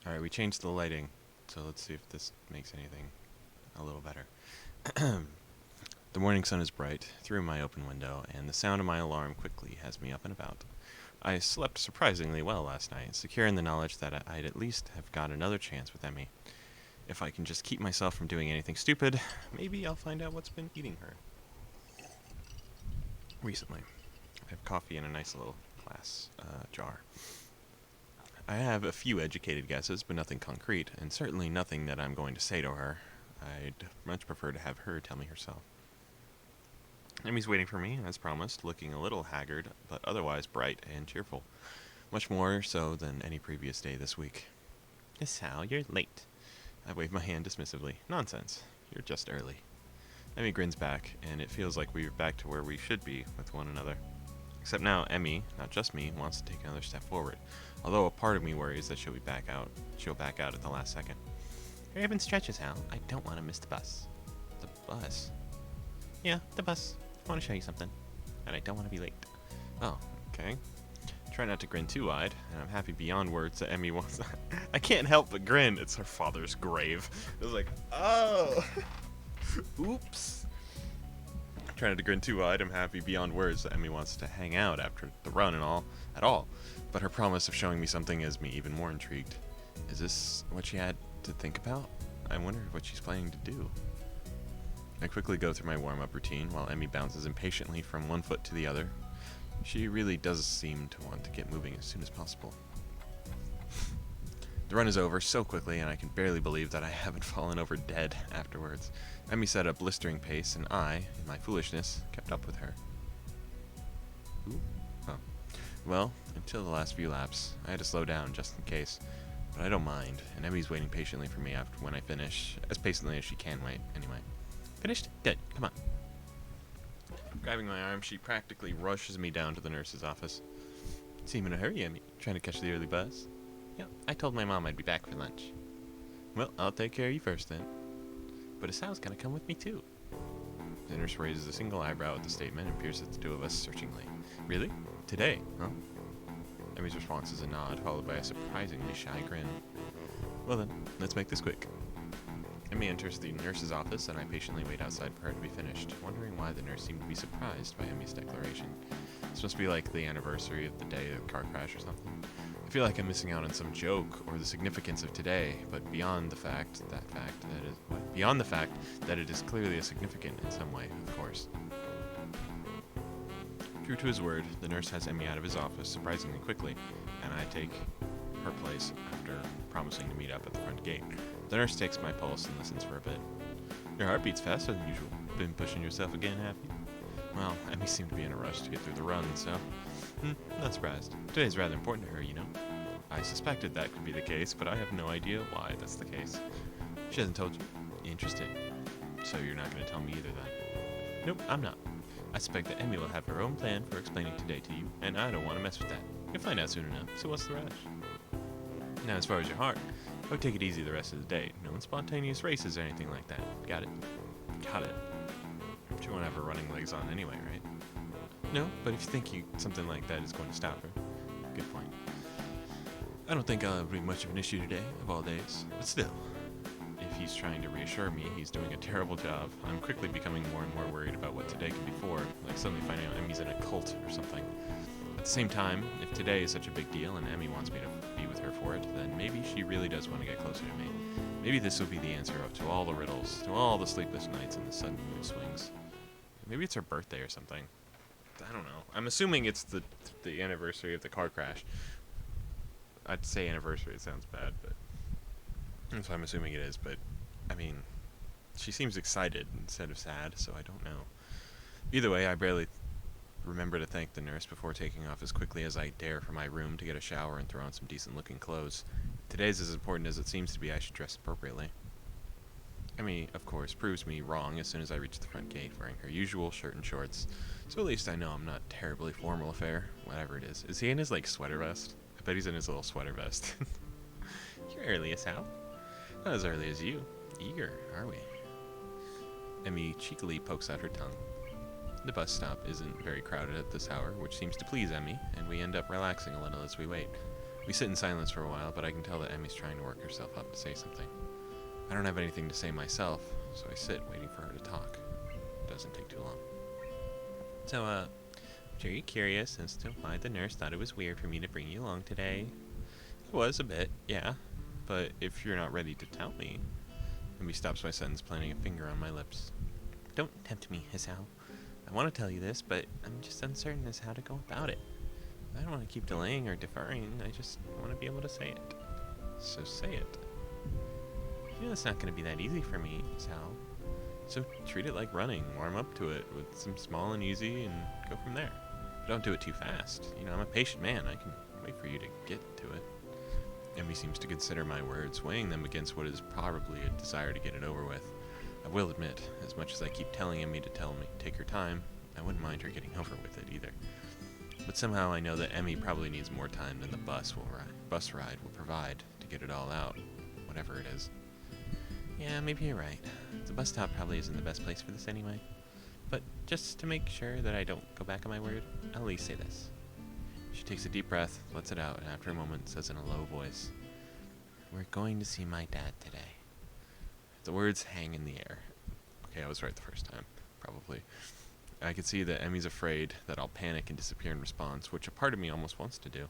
Alright, we changed the lighting, so let's see if this makes anything a little better. The morning sun is bright through my open window, and the sound of my alarm quickly has me up and about. I slept surprisingly well last night, secure in the knowledge that I'd at least have got another chance with Emmy. If I can just keep myself from doing anything stupid, maybe I'll find out what's been eating her. Recently, I have coffee in a nice little glass jar. I have a few educated guesses, but nothing concrete, and certainly nothing that I'm going to say to her. I'd much prefer to have her tell me herself. Emmy's waiting for me, as promised, looking a little haggard, but otherwise bright and cheerful. Much more so than any previous day this week. Miss Sal, you're late. I wave my hand dismissively. Nonsense. You're just early. Emmy grins back, and it feels like we're back to where we should be with one another. Except now Emmy, not just me, wants to take another step forward. Although a part of me worries that she'll back out at the last second. Hurry up and stretch, Hal. I don't want to miss the bus. The bus? Yeah, the bus. I want to show you something. And I don't want to be late. Oh, okay. Try not to grin too wide, and I'm happy beyond words that Emmy wants. I can't help but grin. It's her father's grave. It was like, oh, oops. Try not to grin too wide. I'm happy beyond words that Emmy wants to hang out after the run and all, at all. But her promise of showing me something has me even more intrigued. Is this what she had to think about? I wonder what she's planning to do. I quickly go through my warm-up routine while Emmy bounces impatiently from one foot to the other. She really does seem to want to get moving as soon as possible. The run is over so quickly, and I can barely believe that I haven't fallen over dead afterwards. Emmy set a blistering pace, and I, in my foolishness, kept up with her. Ooh. Oh. Well, until the last few laps, I had to slow down just in case. But I don't mind, and Emmy's waiting patiently for me after when I finish, as patiently as she can wait, anyway. Finished? Good. Come on. Grabbing my arm, she practically rushes me down to the nurse's office. Seem in a hurry, Emmy. Trying to catch the early bus? Yep, I told my mom I'd be back for lunch. Well, I'll take care of you first then. But Sal's gonna come with me too. The nurse raises a single eyebrow at the statement and peers at the two of us searchingly. Really? Today, huh? Emmy's response is a nod, followed by a surprisingly shy grin. Well then, let's make this quick. Emmy enters the nurse's office, and I patiently wait outside for her to be finished, wondering why the nurse seemed to be surprised by Emmy's declaration. This must be like the anniversary of the day of the car crash or something. I feel like I'm missing out on some joke or the significance of today, but beyond the fact that it is clearly significant in some way, of course. True to his word, the nurse has Emmy out of his office surprisingly quickly, and I take her place after promising to meet up at the front gate. The nurse takes my pulse and listens for a bit. Your heartbeat's faster than usual. Been pushing yourself again, have you? Well, Emmy seemed to be in a rush to get through the run, so not surprised. Today's rather important to her, you know. I suspected that could be the case, but I have no idea why that's the case. She hasn't told you. Interesting. So you're not going to tell me either then? Nope, I'm not. I suspect that Emmy will have her own plan for explaining today to you, and I don't want to mess with that. You'll find out soon enough, so what's the rush? Now, as far as your heart, I would take it easy the rest of the day. No spontaneous races or anything like that. Got it? Got it. She won't have her running legs on anyway, right? No, but if you think something like that is going to stop her. Good point. I don't think I'll be much of an issue today, of all days. But still, if he's trying to reassure me he's doing a terrible job, I'm quickly becoming more and more worried about what today could be for, like suddenly finding out Emmy's in a cult or something. At the same time, if today is such a big deal and Emmy wants me to be with her for it, then maybe she really does want to get closer to me. Maybe this will be the answer to all the riddles, to all the sleepless nights and the sudden mood swings. Maybe it's her birthday or something. I don't know. I'm assuming it's the anniversary of the car crash. I'd say anniversary, it sounds bad, but so I'm assuming it is, but I mean, she seems excited instead of sad, so I don't know. Either way, I barely remember to thank the nurse before taking off as quickly as I dare from my room to get a shower and throw on some decent-looking clothes. If today's as important as it seems to be, I should dress appropriately. Emmy, of course, proves me wrong as soon as I reach the front gate, wearing her usual shirt and shorts. So at least I know I'm not terribly formal affair, whatever it is. Is he in his, sweater vest? I bet he's in his little sweater vest. You're early as hell. Not as early as you. Eager, are we? Emmy cheekily pokes out her tongue. The bus stop isn't very crowded at this hour, which seems to please Emmy, and we end up relaxing a little as we wait. We sit in silence for a while, but I can tell that Emmy's trying to work herself up to say something. I don't have anything to say myself, so I sit waiting for her to talk. It doesn't take too long. So, I'm sure you're curious as to why the nurse thought it was weird for me to bring you along today. It was a bit, yeah. But if you're not ready to tell me... Emmy stops my sentence, planting a finger on my lips. Don't tempt me, Hisao. I want to tell you this, but I'm just uncertain as how to go about it. I don't want to keep delaying or deferring. I just want to be able to say it. So say it. You know it's not going to be that easy for me, Hisao. So treat it like running. Warm up to it with some small and easy and go from there. Don't do it too fast. You know, I'm a patient man. I can wait for you to get to it. Emmy seems to consider my words, weighing them against what is probably a desire to get it over with. I will admit, as much as I keep telling Emmy to tell me, take her time, I wouldn't mind her getting over with it either. But somehow I know that Emmy probably needs more time than the bus ride will provide to get it all out, whatever it is. Yeah, maybe you're right. The bus stop probably isn't the best place for this anyway. But just to make sure that I don't go back on my word, I'll at least say this. She takes a deep breath, lets it out, and after a moment says in a low voice, We're going to see my dad today. The words hang in the air. Okay, I was right the first time, probably. I can see that Emmy's afraid that I'll panic and disappear in response, which a part of me almost wants to do.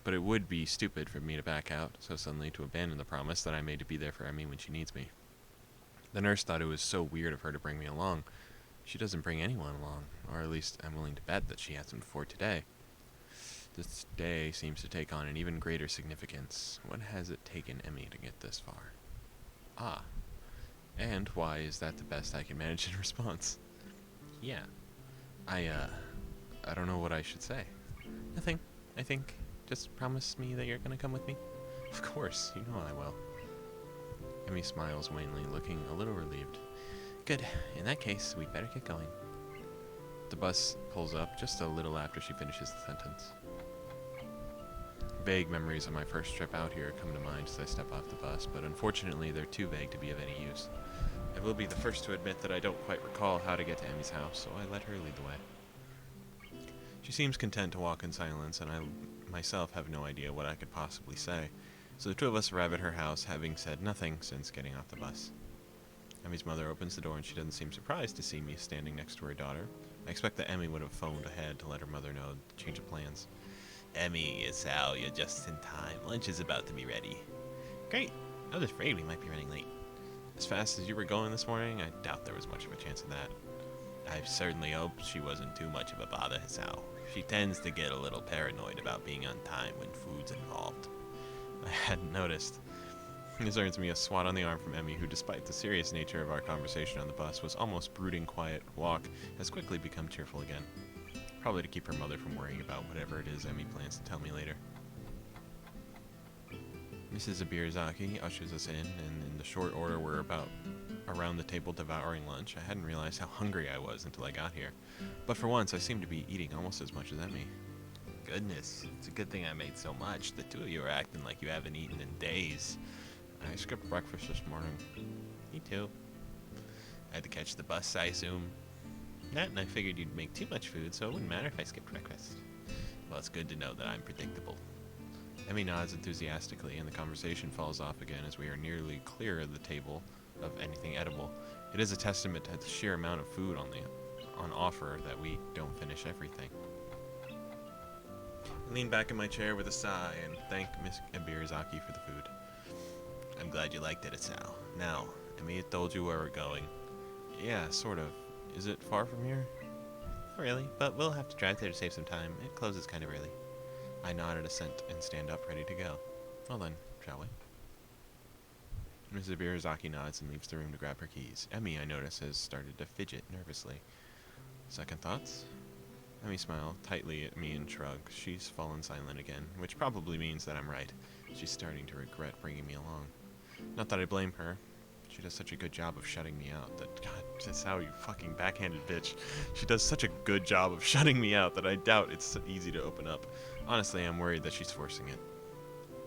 But it would be stupid for me to back out so suddenly to abandon the promise that I made to be there for Emmy when she needs me. The nurse thought it was so weird of her to bring me along. She doesn't bring anyone along, or at least I'm willing to bet that she hasn't before today. This day seems to take on an even greater significance. What has it taken Emmy to get this far? Ah. And why is that the best I can manage in response? Yeah. I don't know what I should say. Nothing, I think. Just promise me that you're gonna come with me? Of course, you know I will. Emmy smiles wanly, looking a little relieved. Good. In that case, we'd better get going. The bus pulls up just a little after she finishes the sentence. Vague memories of my first trip out here come to mind as I step off the bus, but unfortunately they're too vague to be of any use. I will be the first to admit that I don't quite recall how to get to Emmy's house, so I let her lead the way. She seems content to walk in silence, and I myself have no idea what I could possibly say, so the two of us arrive at her house, having said nothing since getting off the bus. Emmy's mother opens the door, and she doesn't seem surprised to see me standing next to her daughter. I expect that Emmy would have phoned ahead to let her mother know the change of plans. Emmy, it's Al, you're just in time. Lunch is about to be ready. Great. I was afraid we might be running late. As fast as you were going this morning, I doubt there was much of a chance of that. I certainly hope she wasn't too much of a bother, Hisao. She tends to get a little paranoid about being on time when food's involved. I hadn't noticed. This earns me a swat on the arm from Emmy, who, despite the serious nature of our conversation on the bus, was almost brooding quiet walk, has quickly become cheerful again. Probably to keep her mother from worrying about whatever it is Emmy plans to tell me later. Mrs. Abirizaki ushers us in, and in the short order we're about around the table devouring lunch. I hadn't realized how hungry I was until I got here. But for once, I seem to be eating almost as much as Emmy. Goodness, it's a good thing I made so much. The two of you are acting like you haven't eaten in days. I skipped breakfast this morning. Me too. I had to catch the bus, I assume. That, and I figured you'd make too much food, so it wouldn't matter if I skipped breakfast. Well, it's good to know that I'm predictable. Emmy nods enthusiastically, and the conversation falls off again as we are nearly clear of the table of anything edible. It is a testament to the sheer amount of food on offer that we don't finish everything. I lean back in my chair with a sigh and thank Miss Abirizaki for the food. I'm glad you liked it, Asao. Now, Emmy had told you where we're going. Yeah, sort of. Is it far from here? Not really, but we'll have to drive there to save some time. It closes kind of early. I nodded assent and stand up ready to go. Well then, shall we? Mrs. Abirizaki nods and leaves the room to grab her keys. Emmy, I notice, has started to fidget nervously. Second thoughts? Emmy smiled tightly at me and shrugged. She's fallen silent again, which probably means that I'm right. She's starting to regret bringing me along. Not that I blame her. She does such a good job of shutting me out that, God, that's how you fucking backhanded bitch. She does such a good job of shutting me out that I doubt it's so easy to open up. Honestly, I'm worried that she's forcing it.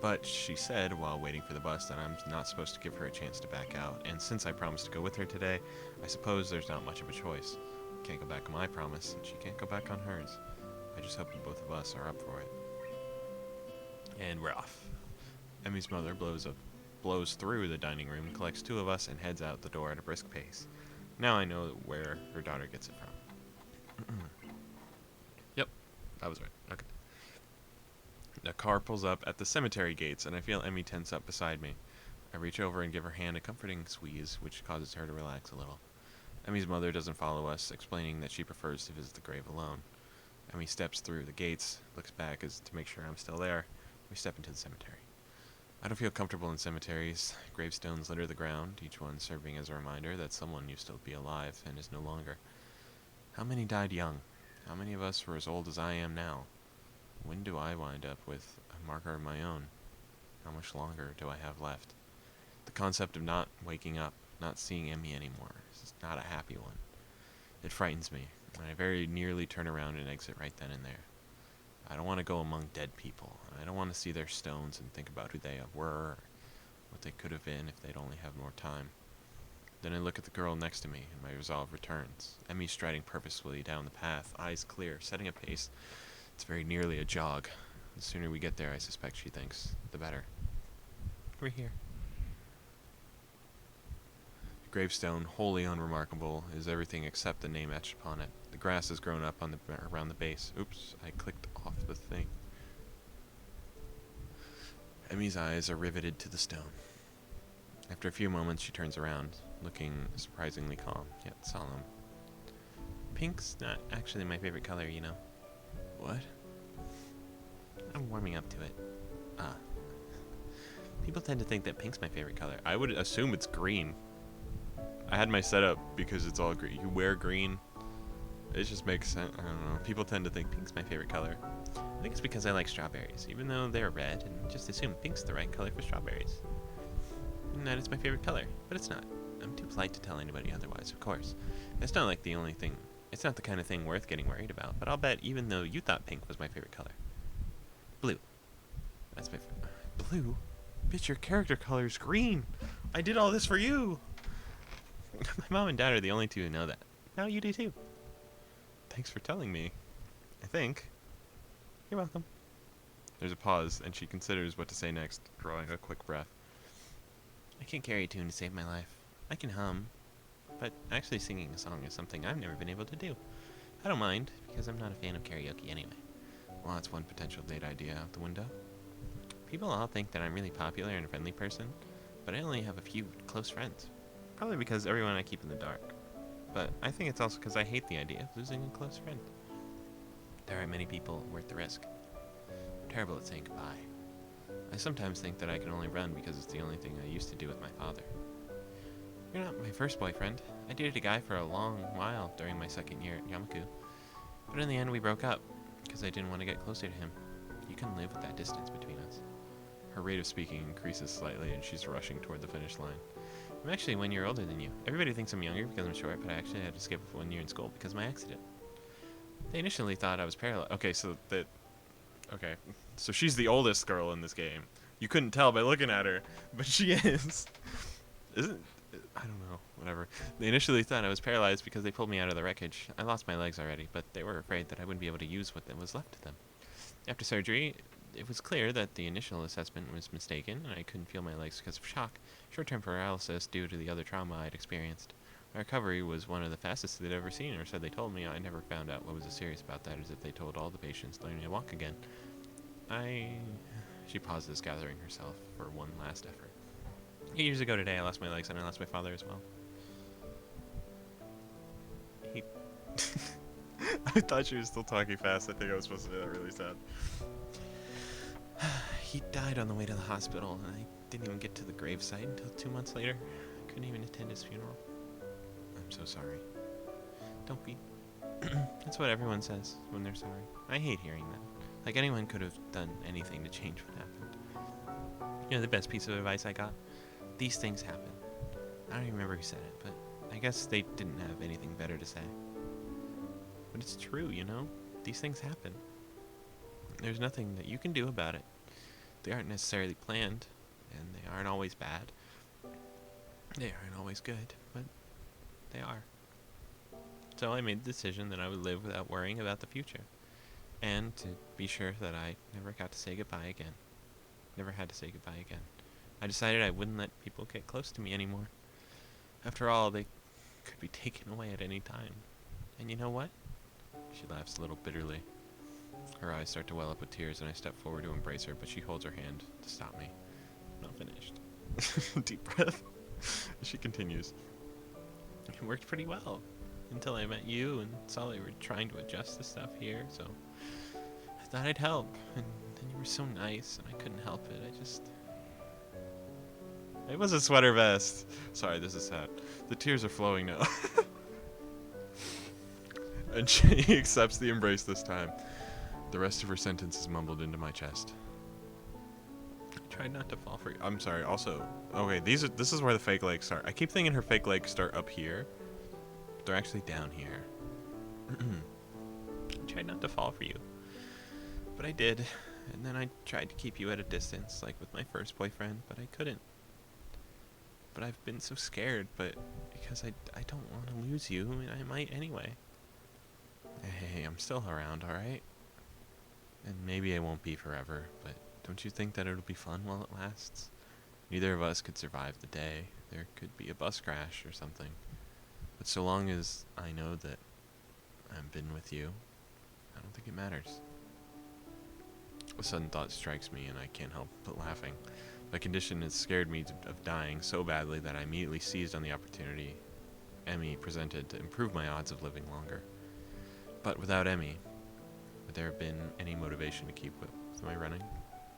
But she said, while waiting for the bus, that I'm not supposed to give her a chance to back out, and since I promised to go with her today, I suppose there's not much of a choice. I can't go back on my promise, and she can't go back on hers. I just hope that both of us are up for it. And we're off. Emmy's mother blows through the dining room, collects two of us, and heads out the door at a brisk pace. Now I know where her daughter gets it from. Yep, that was right. Okay. The car pulls up at the cemetery gates, and I feel Emmy tense up beside me. I reach over and give her hand a comforting squeeze, which causes her to relax a little. Emmy's mother doesn't follow us, explaining that she prefers to visit the grave alone. Emmy steps through the gates, looks back as to make sure I'm still there. We step into the cemetery. I don't feel comfortable in cemeteries. Gravestones litter the ground, each one serving as a reminder that someone used to be alive and is no longer. How many died young? How many of us were as old as I am now? When do I wind up with a marker of my own? How much longer do I have left? The concept of not waking up, not seeing Emmy anymore, is not a happy one. It frightens me, and I very nearly turn around and exit right then and there. I don't want to go among dead people. I don't want to see their stones and think about who they were, or what they could have been if they'd only have more time. Then I look at the girl next to me, and my resolve returns. Emmy striding purposefully down the path, eyes clear, setting a pace. It's very nearly a jog. The sooner we get there, I suspect she thinks, the better. We're here. The gravestone, wholly unremarkable, is everything except the name etched upon it. The grass has grown up around the base. Oops, I clicked off the thing. Emmy's eyes are riveted to the stone. After a few moments, she turns around, looking surprisingly calm, yet solemn. Pink's not actually my favorite color, you know. What? I'm warming up to it. Ah. People tend to think that pink's my favorite color. I would assume it's green. I had my setup because it's all green. You wear green. It just makes sense. I don't know. People tend to think pink's my favorite color. I think it's because I like strawberries, even though they're red, and just assume pink's the right color for strawberries. And that it's my favorite color, but it's not. I'm too polite to tell anybody otherwise, of course. It's not like the only thing. It's not the kind of thing worth getting worried about, but I'll bet even though you thought pink was my favorite color. Blue. That's my favorite. Blue? Bitch, your character color's green. I did all this for you. My mom and dad are the only two who know that. Now you do too. Thanks for telling me. I think. You're welcome. There's a pause, and she considers what to say next, drawing a quick breath. I can't carry a tune to save my life. I can hum, but actually singing a song is something I've never been able to do. I don't mind, because I'm not a fan of karaoke anyway. Well, that's one potential date idea out the window. People all think that I'm really popular and a friendly person, but I only have a few close friends. Probably because everyone I keep in the dark. But I think it's also because I hate the idea of losing a close friend. There aren't many people worth the risk. I'm terrible at saying goodbye. I sometimes think that I can only run because it's the only thing I used to do with my father. You're not my first boyfriend. I dated a guy for a long while during my second year at Yamaku. But in the end we broke up, because I didn't want to get closer to him. You can live with that distance between us. Her rate of speaking increases slightly, and she's rushing toward the finish line. I'm actually 1 year older than you. Everybody thinks I'm younger because I'm short, but I actually had to skip 1 year in school because of my accident. They initially thought I was paralyzed. Okay, so she's the oldest girl in this game. You couldn't tell by looking at her, but she is. Isn't? I don't know. Whatever. They initially thought I was paralyzed because they pulled me out of the wreckage. I lost my legs already, but they were afraid that I wouldn't be able to use what was left of them. After surgery, it was clear that the initial assessment was mistaken, and I couldn't feel my legs because of shock, short-term paralysis due to the other trauma I'd experienced. My recovery was one of the fastest they'd ever seen, or so they told me. I never found out what was so serious about that, as if they told all the patients learning to walk again. She pauses, gathering herself for one last effort. 8 years ago today, I lost my legs, and I lost my father as well. I thought she was still talking fast. I think I was supposed to do that really sad. He died on the way to the hospital, and I didn't even get to the gravesite until 2 months later. I couldn't even attend his funeral. I'm so sorry. Don't be. That's what everyone says when they're sorry. I hate hearing that. Like anyone could have done anything to change what happened. You know the best piece of advice I got? These things happen. I don't even remember who said it, but I guess they didn't have anything better to say. But it's true, you know? These things happen. There's nothing that you can do about it. They aren't necessarily planned, and they aren't always bad. They aren't always good, but they are. So I made the decision that I would live without worrying about the future, and to be sure that I never got to say goodbye again. never had to say goodbye again. I decided I wouldn't let people get close to me anymore. After all, they could be taken away at any time. And you know what? She laughs a little bitterly. Her eyes start to well up with tears, and I step forward to embrace her, but she holds her hand to stop me. I'm not finished. Deep breath. She continues. It worked pretty well. Until I met you and saw they were trying to adjust the stuff here, so I thought I'd help. And then you were so nice, and I couldn't help it. It was a sweater vest. Sorry, this is sad. The tears are flowing now. And she accepts the embrace this time. The rest of her sentence is mumbled into my chest. I tried not to fall for you. I'm sorry, also, okay, this is where the fake legs start. I keep thinking her fake legs start up here, but they're actually down here. I tried not to fall for you, but I did. And then I tried to keep you at a distance, like with my first boyfriend, but I couldn't. But I've been so scared, but because I don't want to lose you, I mean, I might anyway. Hey, I'm still around, alright? And maybe I won't be forever, but don't you think that it'll be fun while it lasts? Neither of us could survive the day. There could be a bus crash or something. But so long as I know that I've been with you, I don't think it matters. A sudden thought strikes me, and I can't help but laughing. My condition has scared me of dying so badly that I immediately seized on the opportunity Emmy presented to improve my odds of living longer. But without Emmy, would there have been any motivation to keep with my running?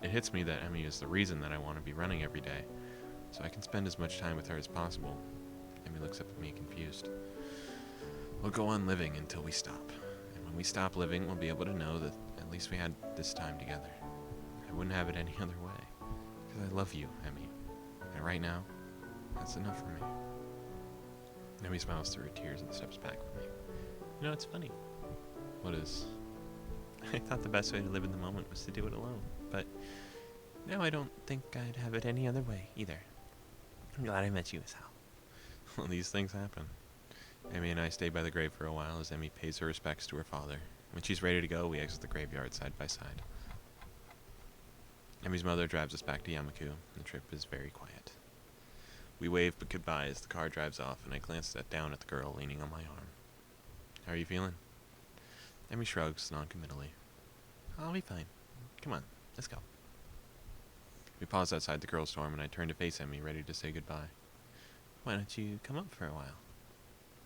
It hits me that Emmy is the reason that I want to be running every day, so I can spend as much time with her as possible. Emmy looks up at me confused. We'll go on living until we stop. And when we stop living, we'll be able to know that at least we had this time together. I wouldn't have it any other way. Because I love you, Emmy. And right now, that's enough for me. Emmy smiles through her tears and steps back from me. You know, it's funny. What is? I thought the best way to live in the moment was to do it alone. But now I don't think I'd have it any other way, either. I'm glad I met you, Sal. Well, these things happen. Emmy and I stay by the grave for a while as Emmy pays her respects to her father. When she's ready to go, we exit the graveyard side by side. Emmy's mother drives us back to Yamaku. The trip is very quiet. We wave goodbye as the car drives off, and I glance down at the girl leaning on my arm. How are you feeling? Emmy shrugs noncommittally. I'll be fine. Come on, let's go. We pause outside the girl's dorm, and I turn to face Emmy, ready to say goodbye. Why don't you come up for a while?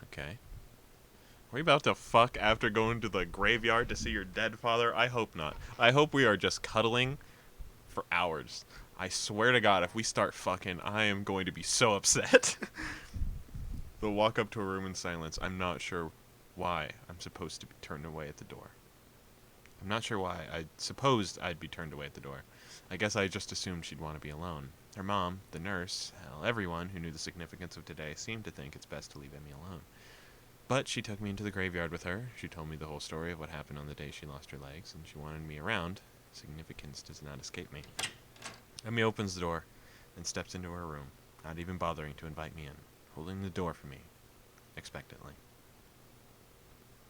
Okay. Are we about to fuck after going to the graveyard to see your dead father? I hope not. I hope we are just cuddling for hours. I swear to God, if we start fucking, I am going to be so upset. We'll walk up to her room in silence. I'm not sure why I'm supposed to be turned away at the door. I'm not sure why I supposed I'd be turned away at the door. I guess I just assumed she'd want to be alone. Her mom, the nurse, hell, everyone who knew the significance of today seemed to think it's best to leave Emmy alone. But she took me into the graveyard with her. She told me the whole story of what happened on the day she lost her legs, and she wanted me around. Significance does not escape me. Emmy opens the door and steps into her room, not even bothering to invite me in, holding the door for me, expectantly.